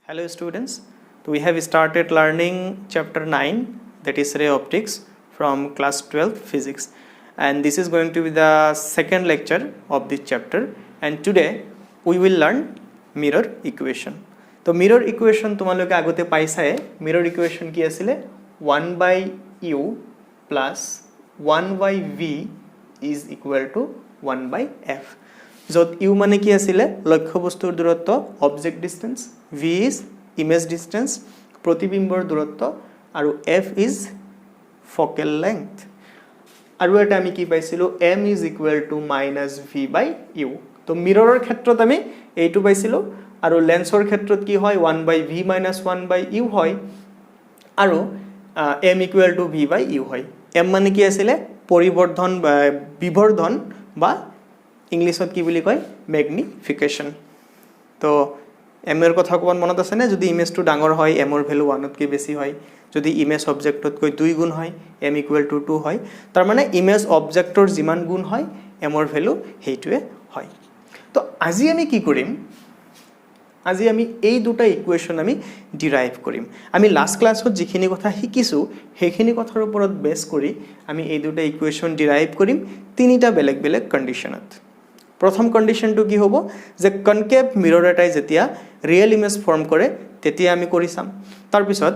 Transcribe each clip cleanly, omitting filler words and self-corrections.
Hello students, so we have started learning chapter 9, that is ray optics, from class 12 physics, and this is going to be the second lecture of this chapter, and today we will learn mirror equation. So mirror equation তোমালোকে আগতে পাইছায়ে, mirror equation কি আছিলে 1/u plus 1/v is equal to 1/f. যত u মানে কি আছিলে লক্ষ্য বস্তুৰ দূৰত্ব object distance, v is image distance প্ৰতিবিম্বৰ দূৰত্ব আৰু f is focal length. আৰু এটা আমি কি পাইছিলো m is equal to minus v by u. তো মিৰৰৰ ক্ষেত্ৰত আমি এইটো পাইছিলো আৰু লেন্সৰ ক্ষেত্ৰত কি হয় 1/v minus 1/u হয় আৰু m equal to v by u হয়. m মানে কি আছিলে পৰিবৰ্ধন বা বিবৰ্ধন বা ইংলিছত কি বুলি কয় ম্যাগনিফিকেশন. তো m এৰ কথা কোন মনত আছে না, যদি ইমেজটো ডাঙৰ হয় m এর ভ্যালু 1 তকৈ বেছি হয়, যদি ইমেজ অবজেক্টতকৈ 2 গুণ হয় m equal to 2 হয়. তাৰ মানে ইমেজ অবজেক্টৰ যিমান গুণ হয় m এৰ ভ্যালু হেইটোৱে হয়. তো আজি আমি কি কৰিম, আজি আমি এই দুটা ইকুৱেশ্যন আমি ডিৰাইভ কৰিম. আমি লাষ্ট ক্লাছত যিখিনি কথা শিকিছো সেইখিনি কথাৰ ওপৰত বেছ কৰি আমি এই দুটা ইকুৱেশ্যন ডিৰাইভ কৰিম তিনিটা বেলেগ বেলেগ কণ্ডিশ্যনত. প্ৰথম কণ্ডিশ্যনটো কি হ'ব যে কনকেভ মিৰৰ এটাই যেতিয়া ৰিয়েল ইমেজ ফৰ্ম কৰে তেতিয়া আমি কৰি চাম. তাৰপিছত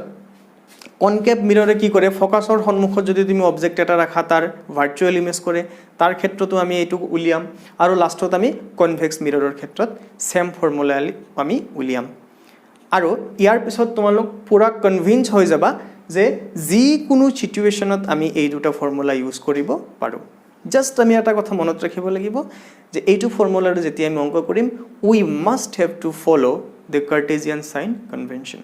কনকেভ মিৰৰে কি কৰে ফকাছৰ সন্মুখত যদি তুমি অবজেক্ট এটা ৰাখা তাৰ ভাৰ্চুৱেল ইমেজ কৰে, তাৰ ক্ষেত্ৰতো আমি এইটো উলিয়াম. আৰু লাষ্টত আমি কনভেক্স মিৰৰৰ ক্ষেত্ৰত সেম ফৰ্মুলা আমি উলিয়াম. আৰু ইয়াৰ পিছত তোমালোক পুৰা কনভিন্স হৈ যাবা যে যিকোনো সিচুৱেশ্যনত আমি এই দুটা ফৰ্মুলা ইউজ কৰিব পাৰোঁ. জাষ্ট আমি এটা কথা মনত ৰাখিব লাগিব যে এইটো ফৰ্মুলাটো যেতিয়া আমি অংক কৰিম we must have to follow the Cartesian sign convention.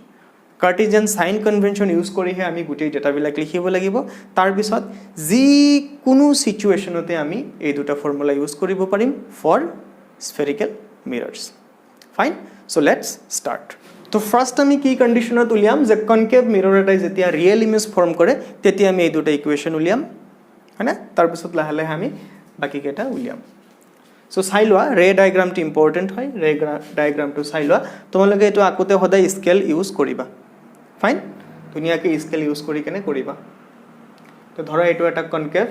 Cartesian sign convention use কৰিহে আমি গোটেই ডেটাবিলাক লিখিব লাগিব. তাৰপিছত যিকোনো সিচুৱেশ্যনতে আমি এই দুটা ফৰ্মুলা ইউজ কৰিব পাৰিম for spherical mirrors. Fine, so' let's start. তো ফাৰ্ষ্ট আমি কি কণ্ডিশ্যনত উলিয়াম যে কনকেভ মিৰৰ এটাই যেতিয়া ৰিয়েল ইমেজ ফৰ্ম কৰে তেতিয়া আমি এই দুটা ইকুৱেশ্যন উলিয়াম, হয়নে? তাৰপিছত লাহে লাহে আমি বাকীকেইটা উলিয়াম. চ' চাই লোৱা ৰে ডায়েগ্ৰামটো ইম্পৰ্টেণ্ট হয়, ৰে ডায়েগ্ৰামটো চাই লোৱা. তোমালোকে এইটো আকোতে সদায় স্কেল ইউজ কৰিবা. ফাইন, ধুনীয়াকৈ স্কেল ইউজ কৰি কেনে কৰিবা. তো ধৰা এইটো এটা কনকেভ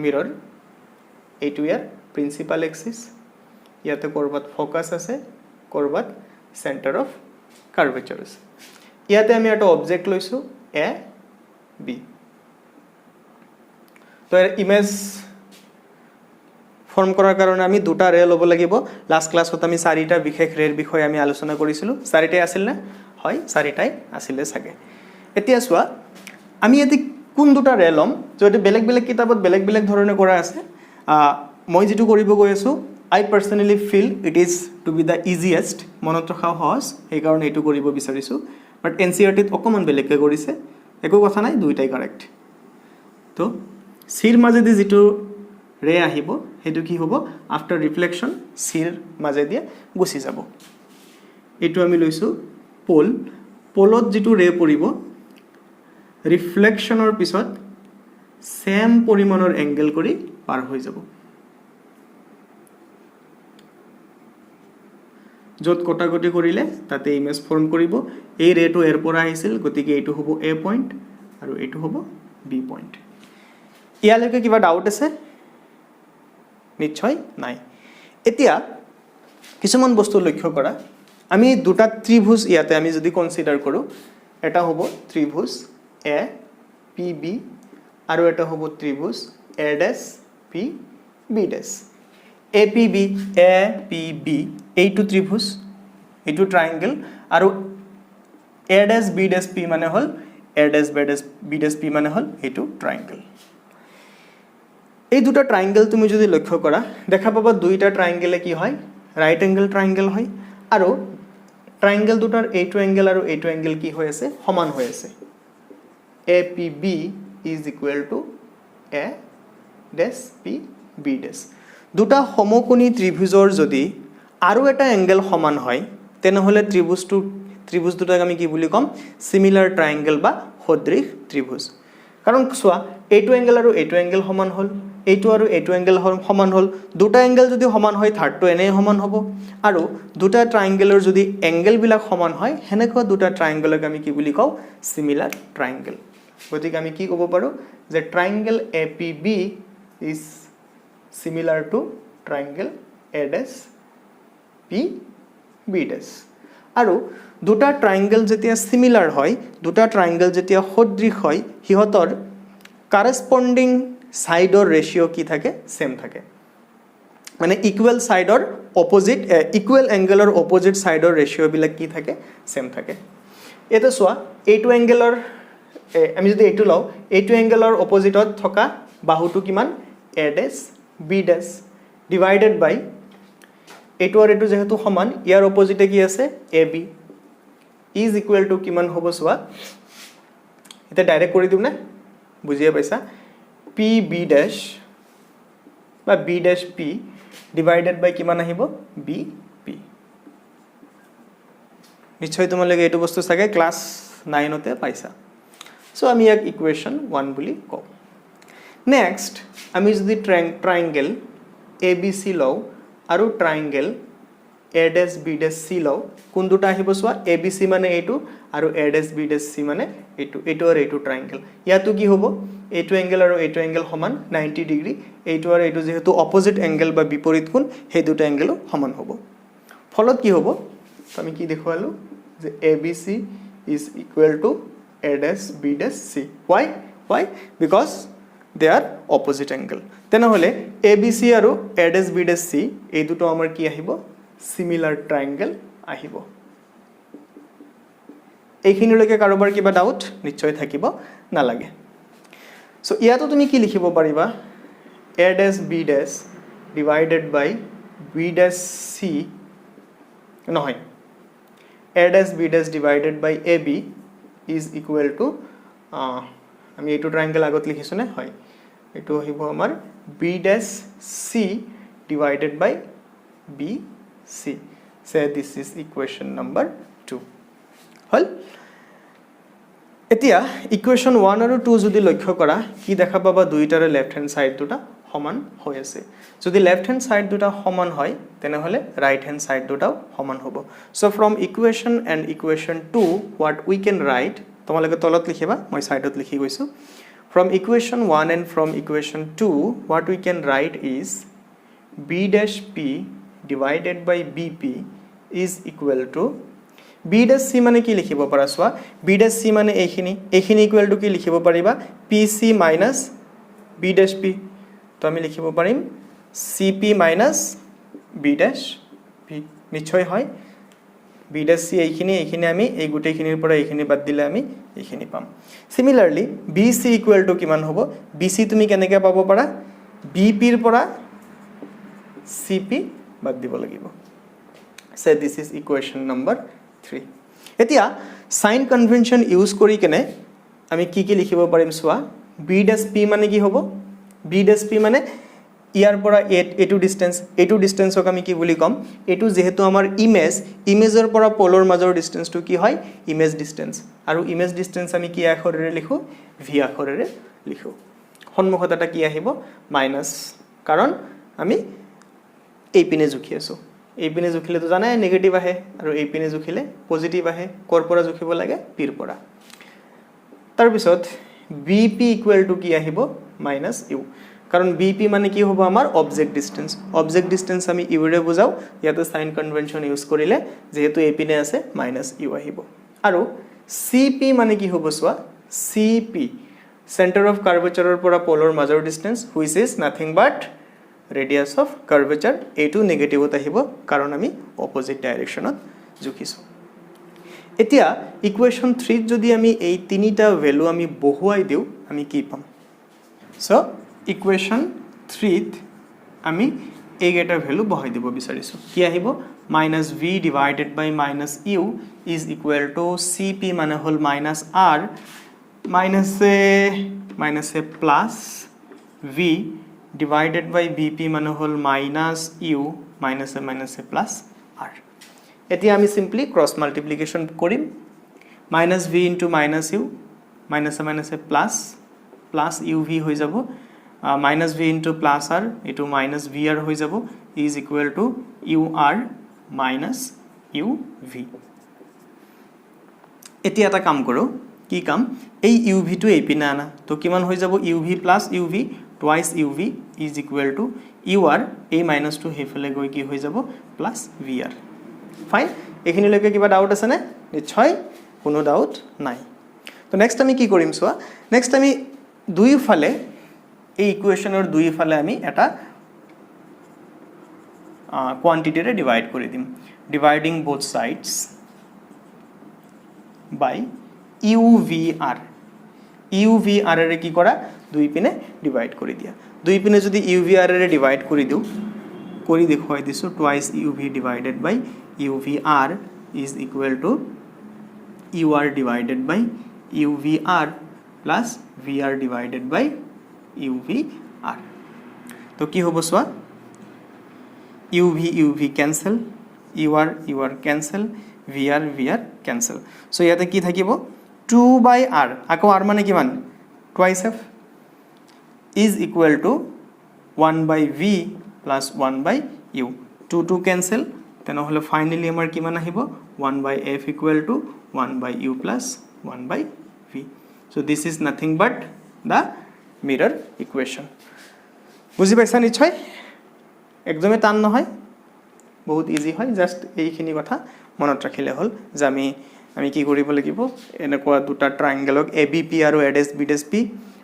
মিৰৰ, এইটো ইয়াৰ প্ৰিন্সিপাল এক্সিছ, ইয়াতে ক'ৰবাত ফ'কাছ আছে, ক'ৰবাত চেণ্টাৰ অফ কাৰ্ভেচাৰ আছে. ইয়াতে আমি এটা অবজেক্ট লৈছোঁ এ বি. তো ইমেজ ফৰ্ম কৰাৰ কাৰণে আমি দুটা ৰে ল'ব লাগিব. লাষ্ট ক্লাছত আমি চাৰিটা বিশেষ ৰেৰ বিষয়ে আমি আলোচনা কৰিছিলোঁ. চাৰিটাই আছিল নে? হয়, চাৰিটাই আছিলে চাগে. এতিয়া চোৱা আমি ইয়াতে কোন দুটা ৰে ল'ম, যদি বেলেগ বেলেগ কিতাপত বেলেগ বেলেগ ধৰণে কৰা আছে. মই যিটো কৰিব গৈ আছোঁ I personally feel it is to be the easiest, মনত ৰখাও সহজ, সেইকাৰণে এইটো কৰিব বিচাৰিছোঁ. বাট NCERTত অকণমান বেলেগকৈ কৰিছে, একো কথা নাই, দুইটাই কাৰেক্ট. তো চিৰ মাজেদি যিটো ৰে আহিব সেইটো কি হ'ব আফটাৰ ৰিফ্লেকশ্যন চিৰ মাজেদি গুচি যাব. এইটো আমি লৈছোঁ প'ল. প'লত যিটো ৰে পৰিব ৰিফ্লেকশ্যনৰ পিছত ছেম পৰিমাণৰ এংগেল কৰি পাৰ হৈ যাব. য'ত কটাকটি কৰিলে তাতে ইমেজ ফৰ্ম কৰিব. এই ৰেটো এৰ পৰা আহিছিল, গতিকে এইটো হ'ব এ পইণ্ট আৰু এইটো হ'ব বি পইণ্ট. ইয়ালৈকে কিবা ডাউট আছে? নিশ্চয় নাই. এতিয়া কিছুমান বস্তু লক্ষ্য কৰা, আমি দুটা ত্ৰিভুজ ইয়াতে আমি যদি কনচিডাৰ কৰোঁ, এটা হ'ব ত্ৰিভুজ এ পি বি আৰু এটা হ'ব ত্ৰিভুজ A dash P B dash. A P B এইটো ত্ৰিভুজ, এইটো ট্ৰাইংগল, আৰু এ ডেছ বি ডেছ পি মানে হ'ল এ ডেছ বি ডেছ পি মানে হ'ল এইটো ট্ৰাইংগল. এই দুটা ট্ৰাইংগল তুমি যদি লক্ষ্য কৰা দেখা পাবা দুইটা ট্ৰাইংগলে কি হয় ৰাইট এংগল ট্ৰাইংগল হয়. আৰু ট্ৰাইংগল দুটাৰ এইটো এংগল আৰু এইটো এংগল কি হৈ আছে সমান হৈ আছে. A P B is equal to A dash P B dash. দুটা সমকোণী ত্ৰিভুজৰ যদি আৰু এটা এংগল সমান হয় তেনেহ'লে ত্ৰিভুজ দুটাক আমি কি বুলি ক'ম চিমিলাৰ ট্ৰাইংগল বা সদৃশ ত্ৰিভুজ. কাৰণ চোৱা এইটো এংগল আৰু এইটো এংগল সমান হ'ল, এইটো আৰু এইটো এংগেল সমান হ'ল দুটা এংগেল যদি সমান হয় থাৰ্ডটো এনে সমান হ'ব আৰু দুটা ট্ৰায়াঙ্গেলৰ যদি এংগেলবিলাক সমান হয় হেনেকুৱা দুটা ট্ৰায়াঙ্গেলক আমি কি বুলি কওঁ সিমিলাৰ ট্ৰায়াঙ্গেল গতিকে আমি কি ক'ব পাৰো যে triangle APB is similar to triangle ADAS-PB dash আৰু দুটা ট্ৰায়াঙ্গেল যেতিয়া সিমিলাৰ হয় দুটা ট্ৰায়াঙ্গেল যেতিয়া সদৃশ হয় হিহতৰ corresponding সাইডৰ ৰেশিও কি থাকে সেম থাকে মানে ইকুৱেল সাইডৰ অপোজিট ইকুৱেল এংগেলৰ অপোজিট সাইডৰ ৰেশিও বিলাক কি থাকে সেম থাকে এটা সোৱা এইটো এংগেলৰ আমি যদি এইটো লও এইটো এংগেলৰ অপোজিটত থকা বাহুটো কিমান A dash B dash divided by এইটো আৰু এইটো যেহেতু সমান ইয়াৰ অপোজিটে কি আছে AB is equal to কিমান হ'ব সোৱা এটা ডাইৰেক্ট কৰি দিম না বুজিয়া পাইছা PB dash বা B dash P divided by কিমান আহিব BP নিশ্চয় তোমালোকে এইটো বস্তু চাগে ক্লাস 9 তে পাইছা সো আমি এক ইকুৱেশ্যন 1 বুলি কও নেক্সট আমি যদি ট্ৰায়াঙ্গেল ABC লও আৰু triangle A dash B dash C লও কোন দুটা আহিব সোৱা ABC মানে এইটো আৰু A dash B dash C মানে এইটো এইটো আৰু এইটো ট্ৰায়াঙ্গেল ইয়াতো কি হ'ব এইটো এংগেল আৰু এইটো এংগেল সমান 90 ডিগ্ৰী এইটো আৰু এইটো যেহেতু অপোজিট এংগেল বা বিপৰীত কোণ সেই দুটা এংগেল সমান হ'ব ফলত কি হ'ব আমি কি দেখুৱালো যে ABC is equal to A dash B dash C why because they are opposite angle তেনেহলে ABC আৰু A dash B dash C এই দুটো আমাৰ কি আহিব similar triangle আহিব এইখিনিলৈকে কাৰোবাৰ কিবা ডাউট নিশ্চয় থাকিব নালাগে সো ইয়াতো তুমি কি লিখিব পাৰিবা A dash B dash divided by B dash C নহয় A dash B dash divided by AB is equal to আমি এইটো ট্ৰায়াঙ্গেল আগত লিখিছো নে হয় এটো হইব আমাৰ B dash C divided by BC say this is equation number 2 হল এতিয়া ইকুৱেশ্যন 1 আৰু 2 যদি লক্ষ্য কৰা কি দেখা পাবা দুইটাৰে লেফট হ্যান্ড সাইড দুটা সমান হৈ আছে যদি লেফট হ্যান্ড সাইড দুটা সমান হয় তেনেহলে রাইট হ্যান্ড সাইড দুটাও সমান হ'ব so from equation and equation 2 what we can write তোমালোকে তলত লিখিবা মই সাইডত লিখি গৈছো from equation 1 and from equation 2 what we can write is B dash P divided by BP is equal to B dash C মানে কি লিখিব পাৰা সোৱা B dash C মানে এইখিনি ইকুৱেল টু কি লিখিব পাৰিবা PC minus B dash P তো আমি লিখিব পাৰিম CP minus B dash P নিশ্চয় হয় B dash C এইখিনি আমি এই গুটেইখিনিৰ পৰা এইখিনি বাদ দিলে আমি এইখিনি পাম সিমিলাৰলি BC ইকুৱেল টু কিমান হ'ব BC তুমি কেনেকৈ পাব পাৰা BP ৰ পৰা CP বাদ দিব লাগিব say this is equation number 3 এতিয়া সাইন কনভেনশন ইউজ কৰি কেনে আমি কি লিখিব পাৰিম সোৱা B dash P মানে কি হ'ব B dash P মানে ইয়াৰ পৰা এটো ডিসটেন্সক আমি কি বুলি কম এটো যেহেতু আমাৰ ইমেজৰ পৰা পোলৰ মাজৰ ডিসটেন্সটো কি হয় ইমেজ ডিসটেন্স আৰু ইমেজ ডিসটেন্স আমি কি আখৰেৰে লিখো v আখৰেৰে লিখো সন্মুখত এটা কি আহিব মাইনাস কাৰণ আমি এই পিনে জুখি আছো এই পিনে জুখিলে তো জানাই নেগেটিভ আহে আৰু এই পিনে জুখিলে পজিটিভ আহে কৰ পৰা জুখিব লাগে পিৰ পৰা তাৰ পিছত BP ইকুৱেল টু কি আহিব মাইনাস u কাৰণ BP মানে কি হ'ব আমাৰ অবজেক্ট ডিসটেন্স আমি u ৰে বুজাও ইয়াতে সাইন কনভেনশন ইউজ কৰিলে যেহেতু এই পিনে আছে মাইনাস u আহিব আৰু CP মানে কি হ'ব সোৱা CP center of curvature পৰা পোলৰ মাজৰ distance which is nothing but radius of curvature এইটো নেগেটিভত আহিব কাৰণ আমি অপোজিট ডাইৰেকশনত জুখিছো এতিয়া ইকুৱেশ্যন 3 যদি আমি এই তিনিটা ভ্যালু আমি বহুৱাই দিও আমি কি পাম সো ইকুৱেশ্যন 3 আমি এই গেটা ভ্যালু বহাই দিব বিচাৰিছো কি আহিব -v divided by -u is equal to CP মানে হল -r minus a plus v divided by BP মানে হল -u minus a plus r এতিয়া আমি সিম্পলি ক্রস মাল্টিপ্লিকেশন কৰিম -v into -u minus a plus uv হৈ যাব minus v into plus r এইটো minus v r হৈ যাব is equal to u r minus u v এতিয়া এটা কাম কৰোঁ কি কাম এই ইউ ভিটো এইপিনে আনা তো কিমান হৈ যাব u v plus u v twice u v is equal to u r এই মাইনাছটো সেইফালে গৈ কি হৈ যাব প্লাছ ভি আৰ ফাইন এইখিনিলৈকে কিবা ডাউট আছেনে নিশ্চয় কোনো ডাউট নাই তো নেক্সট আমি কি কৰিম চোৱা নেক্সট আমি দুইফালে এই ইকুৱেশ্যনৰ দুইফালে আমি এটা কোৱান্টিটিৰে ডিভাইড কৰি দিম dividing both sides by UVR UVR এৰে কি কৰা দুই পিনে ডিভাইড কৰি দিয়া দুই পিনে যদি UVR এৰে ডিভাইড কৰি দিও কৰি দেখুৱাই দিছো twice UV divided by UVR is equal to UR divided by UVR plus VR divided by UVR তো কি হ'ব সোৱা UV cancel UR cancel VR cancel so ইয়াতে কি থাকিব 2 by R আকৌ R মানে কিমান twice f is equal to 1 by V plus 1 by U 2 cancel তেনেহলে ফাইনালি আমাৰ কিমান আহিব 1 by f equal to 1 by U plus 1 by V so this is nothing but the mirror equation বুজি পাইছা নিশ্চয় একদমে টান নহয় বহুত ইজি হয় জাস্ট এইখিনি কথা মনত ৰাখিলে হল যে আমি কি কৰিব লাগিব এনেকুৱা দুটা ট্ৰায়াঙ্গেলক ABP আৰু ADS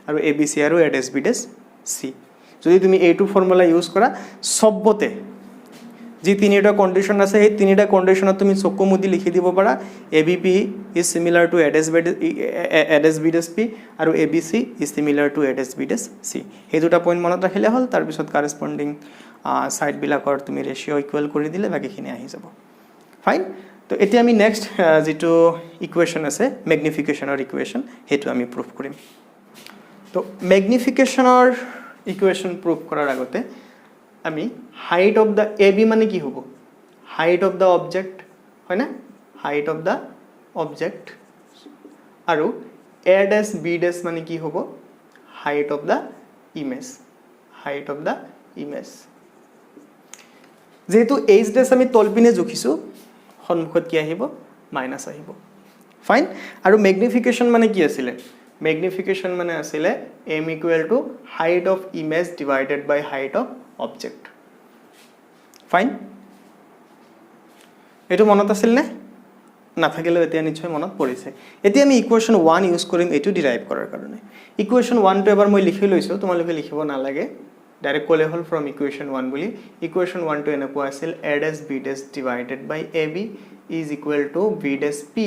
আৰু ABC আৰু ADS C যদি তুমি এইটো ফৰ্মুলা ইউজ কৰা সবতে যি তিনিটা কন্ডিশন আছে এই তিনিটা কন্ডিশনত তুমি চকু মুদি লিখি দিব পাৰা ABP is similar to ADS P আৰু ABC is similar to ADS C এই দুটা পইণ্ট মনত ৰাখিলে হল তাৰ পিছত কৰেসপন্ডিং সাইড বিলাকৰ তুমি ৰেশিও ইকুৱেল কৰি দিলে বাকিখিনি আহি যাব ফাইন তো এতিয়া আমি নেক্সট যেটো ইকুৱেচন আছে ম্যাগনিফিকেশনৰ ইকুৱেচন হেতু আমি প্ৰুফ কৰিম তো ম্যাগনিফিকেশনৰ ইকুৱেচন প্ৰুফ কৰাৰ আগতে আমি হাইট অফ দা AB মানে কি হ'ব হাইট অফ দা অবজেক্ট হয় না হাইট অফ দা অবজেক্ট আৰু A' B' মানে কি হ'ব height of the image height of the image যেহেতু H' আমি তলপিনে জুখিছো সন্মুখত কি আহিব মাইনাস আহিব ফাইন আৰু ম্যাগনিফিকেশন মানে কি আছিল ম্যাগনিফিকেশন মানে আছিল m equal to height of image divided by height of object fine এটো মনত আছিল নে না থাকিলে এতিয়া নিশ্চয় মনত পৰিছে এতিয়া আমি ইকুৱেচন 1 ইউজ কৰিম এটো ডিৰাইভ কৰাৰ কাৰণে ইকুৱেচন 1 টো এবাৰ মই লিখি লৈছো তোমালোকে লিখিব না লাগে ডাইৰেক্ট কলে হল from equation 1 বুলি equation 1 টো এনেকুৱা আছিল A' B' divided by AB is equal to B' P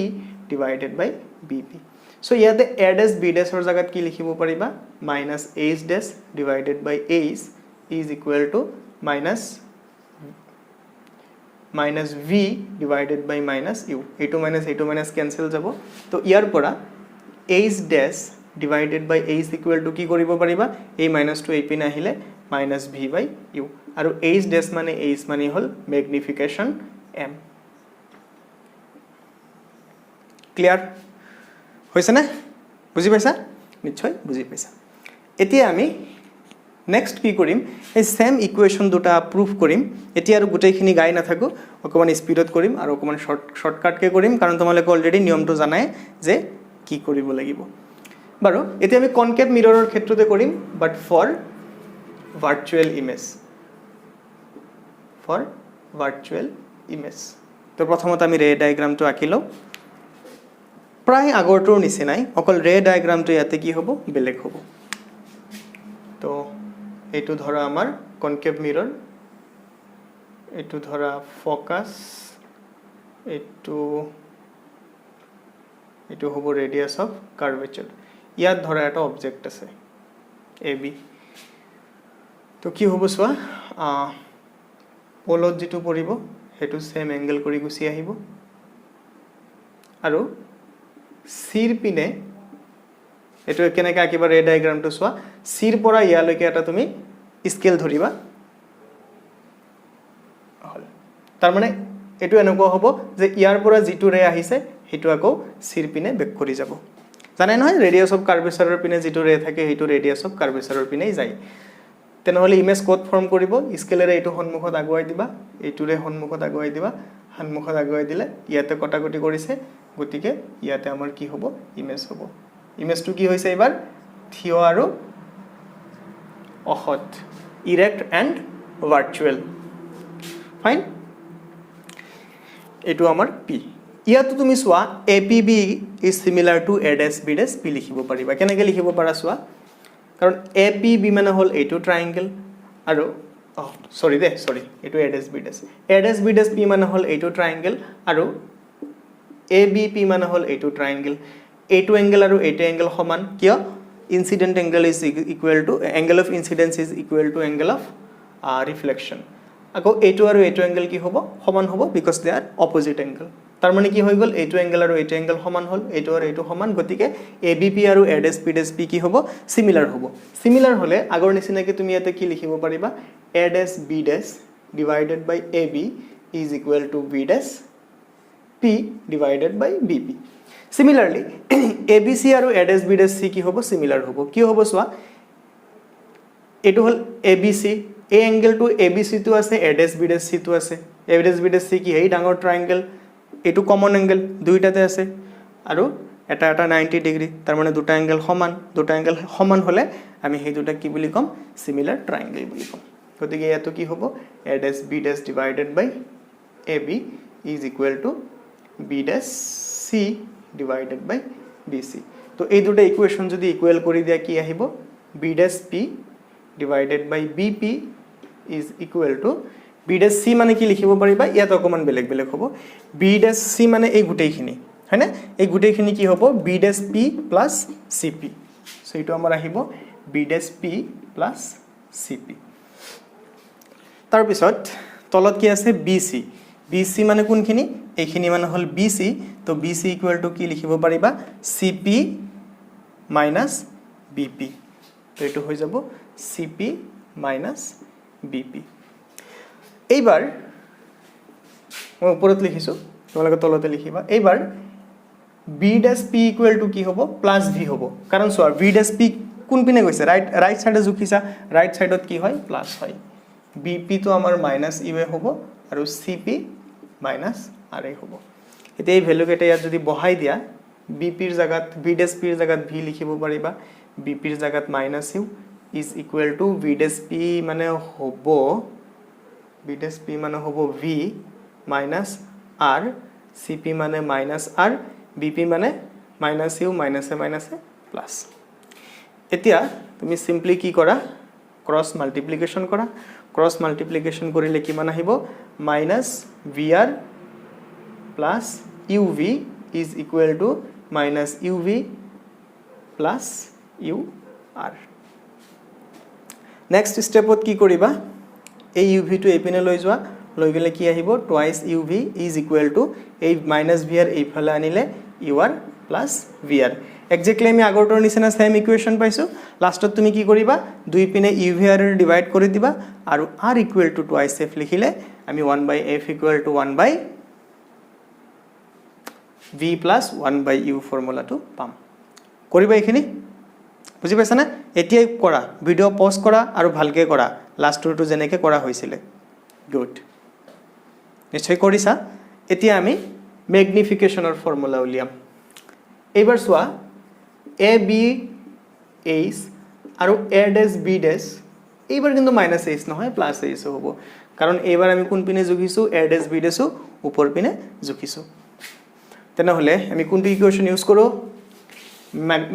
divided by BP so ইয়াতে A' B' ৰ জাগাত কি লিখিব পাৰিবা -H' divided by H is equal to minus V divided by minus U এইটো minus cancel যাব তো ইয়াৰ পৰা H' divided by H equal to কি কৰিব পাৰিবা এই মাইনাস টো এই পিনে আহিলে minus V by U আৰু H' মানে হল ম্যাগনিফিকেশন M ক্লিয়াৰ হৈছে না বুজি পাইছা নিশ্চয় বুজি পাইছা এতিয়া আমি নেক্সট কি কৰিম এই সেম ইকুৱেচন দুটা প্ৰুফ কৰিম এতিয়া আৰু গুটেইখিনি গাই না থাকো অকমান স্পিডত কৰিম আৰু অকমান শৰ্টকাট কে কৰিম কাৰণ তোমালোকে অলৰেডি নিয়মটো জানাই যে কি কৰিব লাগিব বাৰু এতিয়া আমি কনকেভ মিৰৰৰ ক্ষেত্ৰতে কৰিম বাট ফৰ virtual image তো প্ৰথমতে আমি ৰে ডায়াগ্ৰামটো আঁকিলো প্ৰায় আগৰটোৰ নিচিনাই অকল ৰে ডায়াগ্ৰামটো ইয়াতে কি হ'ব বেলেগ হ'ব তো এইটো ধৰা আমাৰ কনকেভ মিৰৰ এইটো ধৰা ফোকাস এইটো হ'ব ৰেডিয়াস অফ কাৰ্ভেচাৰ ইয়াত ধৰা এটা অবজেক্ট আছে AB তো কি হ'ব সোৱা পোলত যেটো পৰিব হেতু সেম এংগল কৰি গুছি আহিব আৰু সিৰ পিনে এটো কেনেকা কিবা ৰে ডায়াগ্ৰামটো সোৱা সিৰ পৰা ইয়ালৈকে এটা তুমি স্কেল ধৰিবা হল তাৰ মানে এটো এনেকুৱা হ'ব যে ইয়াৰ পৰা যেটো ৰে আহিছে হেতু আকৌ সিৰ পিনে বেক কৰি যাব জানে নহয় ৰেডিয়াছ অফ কাৰ্ভেচাৰৰ পিনে যেটো ৰে থাকে হেতু ৰেডিয়াছ অফ কাৰ্ভেচাৰৰ পিনেই যায় তেনেহলে ইমেজ কোড ফৰ্ম কৰিব স্কেলেৰে এটো সন্মুখত আগুৱাই দিবা এটোৰে সন্মুখত আগুৱাই দিবা সন্মুখত আগুৱাই দিলে ইয়াতে কটাকটি কৰিছে গতিকে ইয়াতে আমাৰ কি হ'ব ইমেজ হ'ব ইমেজটো কি হৈছে এবাৰ থিয় আৰু অহত ইৰেক্ট এণ্ড ভাৰ্চুৱেল ফাইন এটো আমাৰ পি ইয়াতো তুমি সোৱা APB is similar to A dash B dash P লিখিব পাৰিবা কেনেকৈ লিখিব পাৰা সোৱা কাৰণ APB মানে হল এইটো ট্ৰায়াঙ্গেল আৰু সৰি এইটো A dash B dash P মানে হল এইটো ট্ৰায়াঙ্গেল আৰু ABP মানে হল এইটো ট্ৰায়াঙ্গেল এইটো এংগেল আৰু এইটো এংগেল সমান কিয় incident angle is equal to angle of incidence is equal to angle of reflection আকৌ এইটো আৰু এইটো এংগেল কি হ'ব সমান হ'ব because they are opposite angle তাৰ মানে কি হৈ গল এইটো এংগেল আৰু এইটো এংগেল সমান হল এইটো আৰু এইটো সমান গতিকে ABP আৰু A dash P কি হ'ব সিমিলাৰ হ'ব সিমিলাৰ হলে আগৰ নিচিনাকৈ তুমি ইয়াতে কি লিখিব পাৰিবা A dash B dash divided by AB is equal to B dash P divided by BP similarly ABC আৰু A dash B dash C কি হ'ব সিমিলাৰ হ'ব কি হ'ব সোৱা এটো হল ABC এই এংগেলটো ABC টো আছে A dash B dash C টো আছে A dash B dash C কি এই ডাঙৰ ট্ৰায়াঙ্গেল এটো কমন এংগেল দুইটাতে আছে আৰু এটা 90 ডিগ্ৰী তাৰ মানে দুটা এংগেল সমান হলে আমি সেই দুটা কি বুলি কম সিমিলাৰ ট্ৰায়াঙ্গেল বুলি কম গতিকে এটো কি হ'ব A dash B dash divided by AB is equal to B dash C divided by BC তো এই দুটা ইকুয়েশন যদি ইকুয়াল কৰি দিয়া কি আহিব B dash P divided by BP is equal to B dash C মানে কি লিখিব পাৰিবা ইয়াত অকমান বেলেগ হ'ব B dash C মানে এই গুটেইখিনি হয়নে এই গুটেইখিনি কি হ'ব B dash P plus CP so এটো আমাৰ আহিব B dash P plus CP তাৰ পিছত তলত কি আছে BC মানে কোনখিনি এইখিনি মানে হল BC তো BC ইকুয়াল টু কি লিখিব পাৰিবা CP minus BP তো এটো হৈ যাব CP minus BP এইবাৰ মই ওপৰত লিখিছো তোমালোকে তলতে লিখিবা এইবাৰ B dash P equal to কি হ'ব plus V হ'ব কাৰণ সোৱা V dash P কোন পিনে গৈছে ৰাইট সাইডে জুখিছা ৰাইট সাইডত কি হয় প্লাস হয় BP তো আমাৰ মাইনাস ইউ হ'ব আৰু CP minus RA হ'ব এতিয়া এই ভ্যালু কেটা ইয়াত যদি বহাই দিয়া BP ৰ জাগাত V dash P ৰ জাগাত V লিখিব পাৰিবা BP ৰ জাগাত minus u is equal to V dash P মানে হ'ব V dash P মানে হ'ব V minus R CP মানে minus R BP মানে minus u minus a plus এতিয়া তুমি সিম্পলি কি কৰা ক্ৰস মাল্টিপ্লিকেশন কৰা ক্ৰস মাল্টিপ্লিকেশন কৰিলে কি মান আহিব minus VR plus UV is equal to minus UV plus UR next stepত কি কৰিবা এই UV to এপিনে লৈ যোৱা লৈ গলে কি আহিব twice UV is equal to এই minus VR এই ফালে আনিলে UR plus VR exactly আমি আগৰটোৰ নিচিনা সেম ইকুয়েশন পাইছো লাষ্টত তুমি কি কৰিবা দুই পিনে UVR এৰ ডিভাইড কৰি দিবা আৰু R equal to twice F লিখিলে আমি 1/F equal to 1/V plus 1/U ফৰ্মুলাটো পাম কৰিবা এখিনি বুজি পাইছা না এতিয়াই কৰা ভিডিও পজ কৰা আৰু ভালকে কৰা লাষ্টটো যেনেকৈ কৰা হৈছিল গুড নিশ্চয় কৰিছা এতিয়া আমি ম্যাগনিফিকেশনৰ ফৰ্মুলা উলিয়াম এইবাৰ সোৱা AB H আৰু A dash B dash এইবাৰ কিন্তু মাইনাস H নহয় প্লাস H হ'ব কাৰণ এইবাৰ আমি কোন পিনে জুখিছো A dash B dash উপৰ পিনে জুখিছো তেনেহলে আমি কোনটো ইকুয়েশন ইউজ কৰো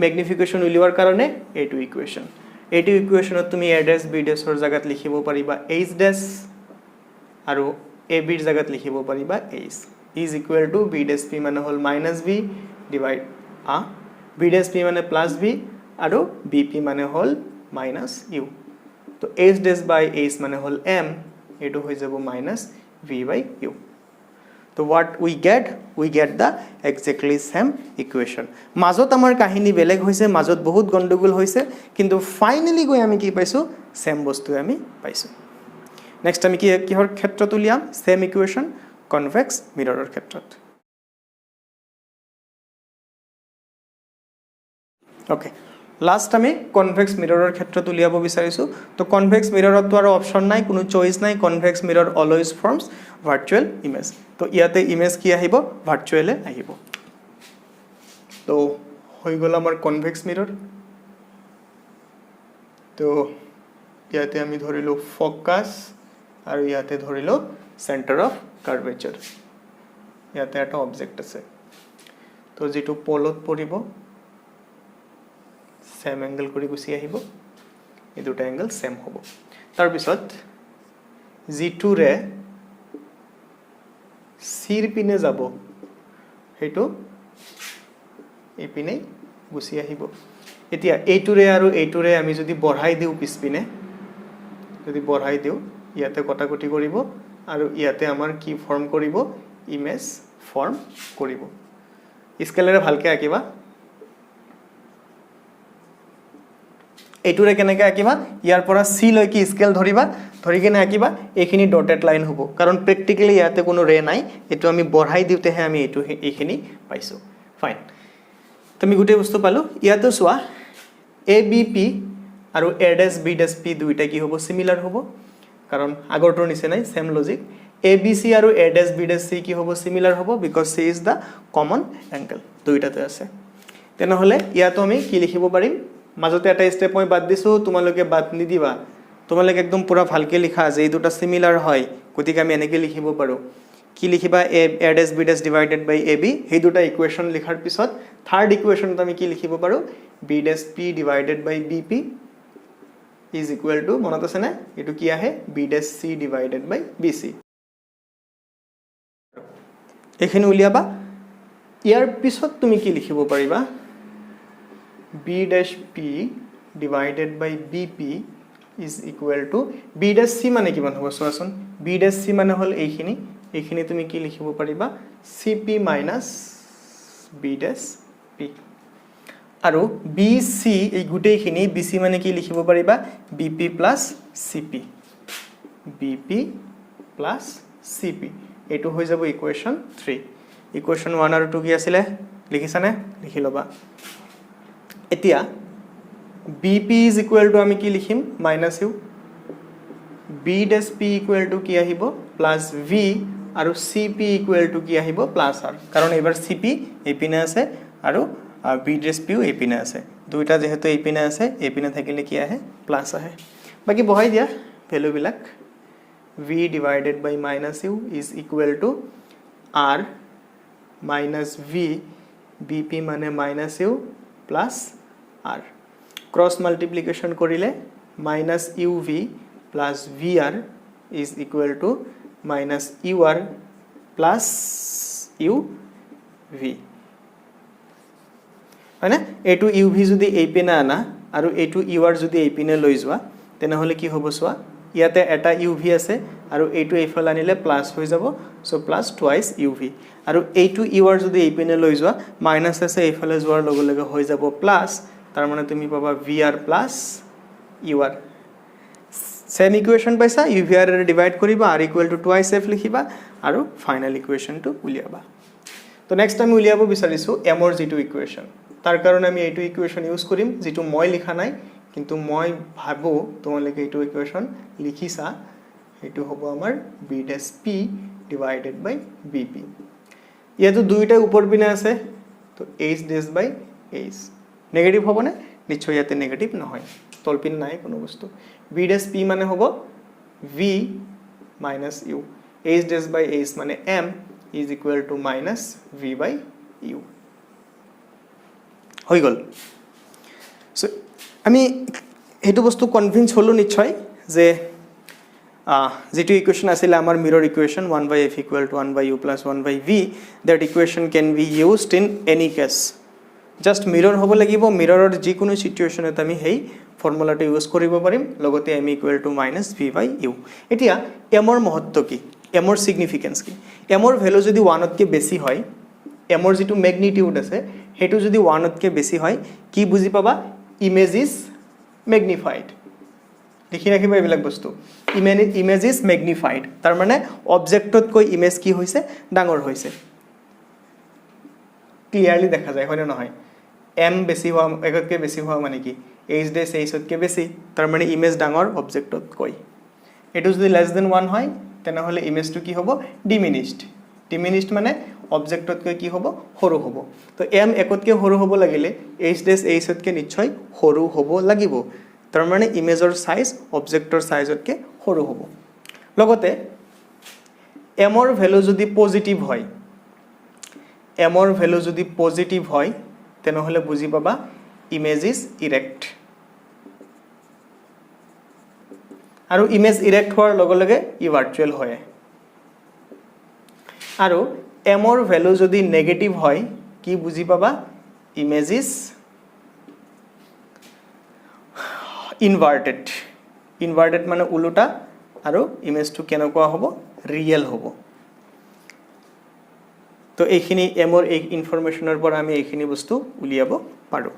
ম্যাগনিফিকেশন উলিওৱাৰ কাৰণে এইটো ইকুয়েশনত তুমি A dash B dash ৰ জাগাত লিখিব পাৰিবা H dash আৰু AB ৰ জাগাত লিখিব পাৰিবা H is equal to B dash P মানে হল minus V divide B dash P মানে plus V আৰু BP মানে হল minus U তো H dash by H মানে হল M এটো হৈ যাব minus V by U তো what we get the exactly same equation মাজত আমাৰ কাহিনী বেলেগ হৈছে মাজত বহুত গন্ডগোল হৈছে কিন্তু ফাইনালি গৈ আমি কি পাইছো সেম বস্তু আমি পাইছো নেক্সট আমি কিহৰ ক্ষেত্ৰত উলিয়াম সেম ইকুয়েশন কনভেক্স মিৰৰৰ ক্ষেত্ৰত ওকে লাষ্ট আমি কনভেক্স মিৰৰৰ ক্ষেত্ৰত উলিয়াব বিচাৰিছোঁ তো কনভেক্স মিৰৰততো আৰু অপশ্যন নাই কোনো চইচ নাই convex মিৰৰ always forms virtual image তো ইয়াতে ইমেজ কি আহিব ভাৰ্চুৱেলে আহিব তো হৈ গ'ল আমাৰ কনভেক্স মিৰৰ তো ইয়াতে আমি ধৰিলোঁ ফ'কাছ আৰু ইয়াতে ধৰিলোঁ চেণ্টাৰ অফ কাৰ্ভেচাৰ ইয়াতে এটা অবজেক্ট আছে তো যেটো পলত পৰিব সেম এংগল কৰি গুছি আহিব এই দুটা এংগল সেম হ'ব তাৰ পিছত জি2 ৰে সিৰ পিনে যাব হেতু এই পিনে গুছি আহিব এতিয়া এইটোৰে আৰু এইটোৰে আমি যদি বঢ়াই দিও পিছপিনে যদি বঢ়াই দিও ইয়াতে কটাকটি কৰিব আৰু ইয়াতে আমাৰ কি ফৰ্ম কৰিব ইমেজ ফৰ্ম কৰিব স্কেলাৰে ভালকে আঁকিবা এইটোৰে কেনেকৈ আঁকিবা ইয়াৰ পৰা সি লৈ কি স্কেল ধৰিবা ধৰি কেনে আঁকিবা এইখিনি ডটেড লাইন হ'ব কাৰণ প্ৰেক্টিক্যালি ইয়াতে কোনো ৰে নাই এটো আমি বঢ়াই দিওতেহে আমি এটো এইখিনি পাইছো ফাইন তুমি গুটে বস্তু পালো ইয়াতে সোৱা ABP আৰু A', B', P দুইটা কি হ'ব সিমিলাৰ হ'ব কাৰণ আগৰটোৰ নিচিনাই সেম লজিক ABC আৰু A', B', C কি হ'ব সিমিলাৰ হ'ব because C is the common angle দুইটাতে আছে তেনেহলে ইয়াতো আমি কি লিখিব পাৰিম মাজতে এটা স্টেপ মই বাদ দিছো তোমালোকে বাদ নিদিবা তোমালোকে একদম পুৰা ভালকে লিখা যে এই দুটা সিমিলাৰ হয় গতিকে আমি এনেকৈ লিখিব পাৰো কি লিখিবা A', B' divided by AB এই দুটা ইকুৱেচন লিখাৰ পিছত থাৰ্ড ইকুৱেচনত আমি কি লিখিব পাৰো B', P divided by BP is equal to মনত আছে না এটো কি আহে B', C divided by BC এখানে উলিয়াবা ইয়াৰ পিছত তুমি কি লিখিব পাৰিবা B', P divided by BP is equal to B', C মানে কিমান হ'ব সোৱাচোন B', C মানে হল এইখিনি তুমি কি লিখিব পাৰিবা CP minus B', P আৰু BC এই গুটেইখিনি BC মানে কি লিখিব পাৰিবা BP plus CP BP plus CP এটো হৈ যাব ইকুৱেচন 3 ইকুৱেচন 1 আৰু 2 কি আছিল লিখিছানে লিখি লবা এতিয়া BP is equal to আমি কি লিখিম minus u B', P equal to কি আহিব plus V আৰু CP equal to কি আহিব plus R কাৰণ এবাৰ CP এই পিনে আছে আৰু B', P এই পিনে আছে দুইটা যেহেতু এই পিনে আছে এই পিনে থাকিলে কি আহে প্লাস আহে বাকি বহাই দিয়া ভ্যালু বিলাক V divided by minus u is equal to R minus V BP মানে minus u plus R cross multiplication করিলে minus UV plus VR is equal to minus UR plus UV হয়নে এটো UV যদি এই পিনে আনা আৰু এটো UR যদি এই পিনে লৈ যোৱা তেনে হলে কি হ'ব সোৱা ইয়াতে এটা UV আছে আৰু এটো এইফালে আনিলে প্লাস হৈ যাব সো প্লাস টুৱাইস UV আৰু এটো UR যদি এই পিনে লৈ যোৱা মাইনাস আছে এইফালে যোৱাৰ লগে লগে হৈ যাব প্লাস তাৰ মানে তুমি পাবা VR plus UR সেম ইকুৱেচন পাইছা UVR ৰে ডিভাইড কৰিবা R equal to twice F লিখিবা আৰু ফাইনাল ইকুৱেচনটো উলিয়াবা তো নেক্সট আমি উলিয়াব বিচাৰিছো M ৰ যেটো ইকুৱেচন তাৰ কাৰণে আমি এইটো ইকুৱেচন ইউজ কৰিম যেটো মই লিখা নাই কিন্তু মই ভাবো তোমালোকে এইটো ইকুৱেচন লিখিছা এটো হ'ব আমাৰ B', P divided by BP ইয়াতো দুইটা উপৰ পিনে আছে তো H' by H নেগেটিভ হ'ব না নিশ্চয় ইয়াতে নেগেটিভ নহয় তলপিন নাই কোনো বস্তু B', P মানে হ'ব V minus U H' by H মানে M is equal to minus V by U হৈ গল সো আমি হেতু বস্তু কনভিন্স হলো নিশ্চয় যে যেটো ইকুৱেচন আছিল আমাৰ মিৰৰ ইকুৱেচন 1/f equal to 1/u plus 1/v that equation can be used in any case just mirror হ'ব লাগিব মিৰৰৰ যিকোনো সিচুৱেচনত আমি হেই ফৰ্মুলাটো ইউজ কৰিব পাৰিম লগতে m equal to minus v by u এতিয়া m ৰ মহত্ব কি m ৰ সিগনিফিকেন্স কি m ৰ ভ্যালু যদি 1 তকৈ বেছি হয় m ৰ যেটো ম্যাগনিটিউড আছে হেতু যদি 1 তকৈ বেছি হয় কি বুজি পাবা ইমেজ ইজ ম্যাগনিফাইড লিখি ৰাখিবা এইবিলাক বস্তু ইমেজ ইজ ম্যাগনিফাইড তাৰ মানে অবজেক্টতকৈ ইমেজ কি হৈছে ডাঙৰ হৈছে ক্লিয়াৰলি দেখা যায় হয় না নহয় m বেছি হোৱা একতকৈ বেছি হোৱা মানে কি h ডেছ h তকৈ বেছি তাৰ মানে ইমেজ ডাঙৰ অবজেক্টত কৈ এটো যদি লেস দেন 1 হয় তেনেহলে ইমেজটো কি হ'ব ডিমিনিশড মানে অবজেক্টতকৈ কি হ'ব সৰু হ'ব তো m একতকৈ সৰু হ'ব লাগিলে h ডেছ h তকৈ নিশ্চয় সৰু হ'ব লাগিব তাৰ মানে ইমেজৰ সাইজ অবজেক্টৰ সাইজতকৈ সৰু হ'ব লগতে m ৰ ভ্যালু যদি পজিটিভ হয় m ৰ ভ্যালু যদি পজিটিভ হয় তেনেহলে বুজি পাবা ইমেজ ইজ ইৰেক্ট আৰু ইমেজ ইৰেক্ট হোৱাৰ লগে লগে ই ভাৰ্চুৱেল হয় আৰু m ৰ ভ্যালু যদি নেগেটিভ হয় কি বুজি পাবা ইমেজ ইজ ইনভাৰ্টেড মানে উল্টা আৰু ইমেজটো কেনেকুৱা হ'ব ৰিয়েল হ'ব তো এইখিনি m ৰ এই ইনফৰমেশনৰ পৰা আমি এইখিনি বস্তু উলিয়াব পাৰো